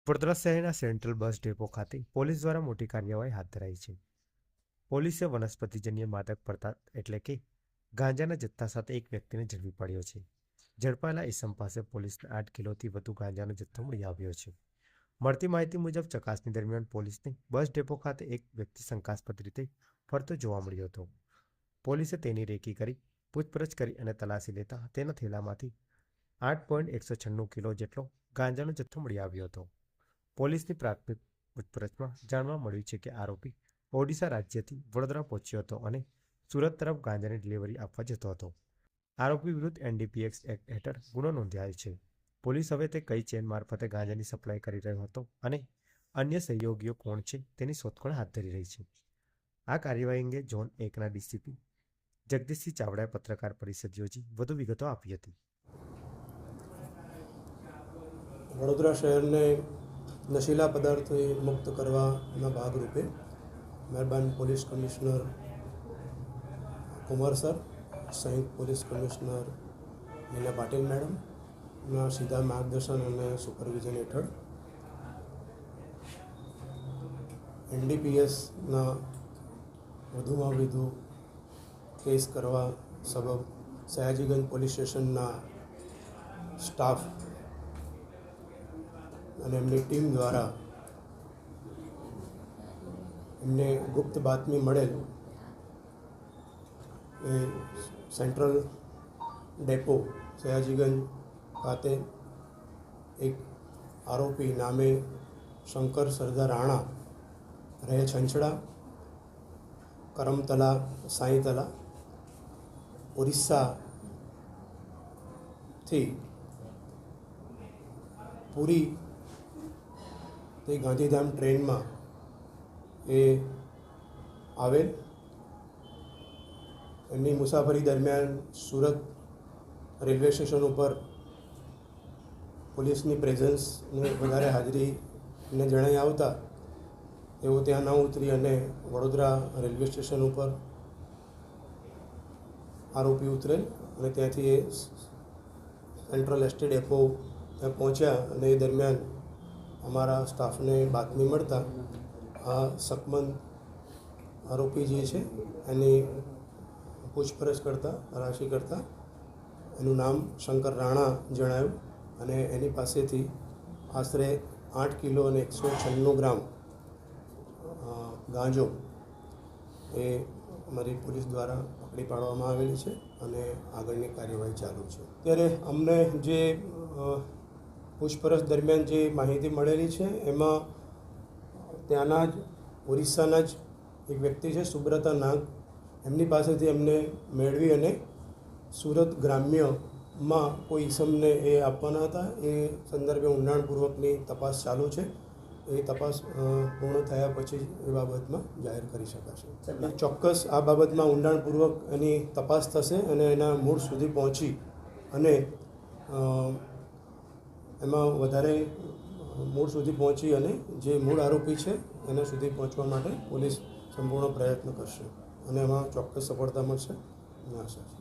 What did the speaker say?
વડોદરા શહેરના central bus depot ખાતે police દ્વારા મોટી કાર્યવાહી હાથ ધરાઈ છે. પોલીસે વનસ્પતિજન્ય માદક પદાર્થ એટલે કે ગાંજાના જથ્થા સાથે એક વ્યક્તિને ઝડપી પાડ્યો છે. ઝડપાયેલા ઇસમ પાસે પોલીસને 8 કિલોથી વધુ ગાંજાનો જથ્થો મળી આવ્યો છે. મળતી માહિતી મુજબ ચકાસણી દરમિયાન પોલીસને બસ ડેપો ખાતે એક વ્યક્તિ શંકાસ્પદ રીતે ફરતો જોવા મળ્યો હતો. પોલીસે તેની રેકી કરી પૂછપરછ કરી અને તલાશી લેતા તેના થેલામાંથી 8.196 કિલો જેટલો ગાંજાનો જથ્થો મળી આવ્યો હતો. પોલીસની પ્રાથમિક પૂછપરછમાં જાણવા મળ્યું છે કે આરોપી ઓડિશા રાજ્યથી વડોદરા પહોંચ્યો હતો અને સુરત તરફ ગાંજાની ડિલિવરી આપવા જતો હતો. આરોપી વિરુદ્ધ NDPS એક્ટ હેઠળ ગુનો નોંધાયેલ છે. પોલીસ હવે તે કઈ ચેન મારફતે ગાંજાની સપ્લાય કરી રહ્યો હતો અને અન્ય સહયોગીઓ કોણ છે તેની શોધખોળ હાથ ધરી રહી છે. આ કાર્યવાહી અંગે ઝોન 1ના ડીસીપી જગદીશસિંહ ચાવડાએ પત્રકાર પરિષદ યોજી વધુ વિગતો આપી હતી. વડોદરા શહેરને નશીલા પદાર્થોથી મુક્ત કરવાના ભાગરૂપે મહેરબાન પોલીસ કમિશનર કુમાર સર, સંયુક્ત પોલીસ કમિશનર નીના પાટીલ મેડમના સીધા માર્ગદર્શન અને સુપરવિઝન હેઠળ NDPSના વધુમાં વધુ કેસ કરવા સબબ સયાજીગંજ પોલીસ સ્ટેશનના સ્ટાફ અને એમની ટીમ દ્વારા એમને ગુપ્ત બાતમી મળેલ એ સેન્ટ્રલ ડેપો સયાજીગંજ ખાતે એક આરોપી નામે શંકર સરદાર રાણા રહે છંછડા, કરમતલા, સાંઈતલા, ઓરિસ્સાથી પૂરી તે ગાંધીધામ ટ્રેનમાં એ આવેલ. એમની મુસાફરી દરમિયાન સુરત રેલવે સ્ટેશન ઉપર પોલીસની પ્રેઝન્સને વધારે હાજરીને જણાઈ આવતા તેઓ ત્યાં ન ઉતરી અને વડોદરા રેલવે સ્ટેશન ઉપર આરોપી ઉતરેલ અને ત્યાંથી એ સેન્ટ્રલ એસટી ડેપો ત્યાં પહોંચ્યા અને એ દરમિયાન અમારા સ્ટાફને બાતમી મળતા આ શકમંદ આરોપી જે છે એની પૂછપરછ કરતાં તલાશી કરતાં એનું નામ શંકર રાણા જણાયું અને એની પાસેથી આશરે 8 કિલો અને 196 ગ્રામ ગાંજો એ અમારી પોલીસ દ્વારા પકડી પાડવામાં આવેલી છે અને આગળની કાર્યવાહી ચાલુ છે. ત્યારે અમને જે પૂછપરછ દરમિયાન જે માહિતી મળેલી છે એમાં ત્યાંના જ ઓરિસ્સાના જ એક વ્યક્તિ છે સુબ્રતા નાગ, એમની પાસેથી એમને મેળવી અને સુરત ગ્રામ્યમાં કોઈ ઈસમને એ આપવાના હતા. એ સંદર્ભે ઊંડાણપૂર્વકની તપાસ ચાલુ છે. એ તપાસ પૂર્ણ થયા પછી એ બાબતમાં જાહેર કરી શકાશે. ચોક્કસ આ બાબતમાં ઊંડાણપૂર્વક એની તપાસ થશે અને એના મૂળ સુધી પહોંચી અને એમાં વધારે મૂળ સુધી પહોંચી અને જે મૂળ આરોપી છે એના સુધી પહોંચવા માટે પોલીસ સંપૂર્ણ પ્રયત્ન કરશે અને એમાં ચોક્કસ સફળતા મળશે. આશા છે.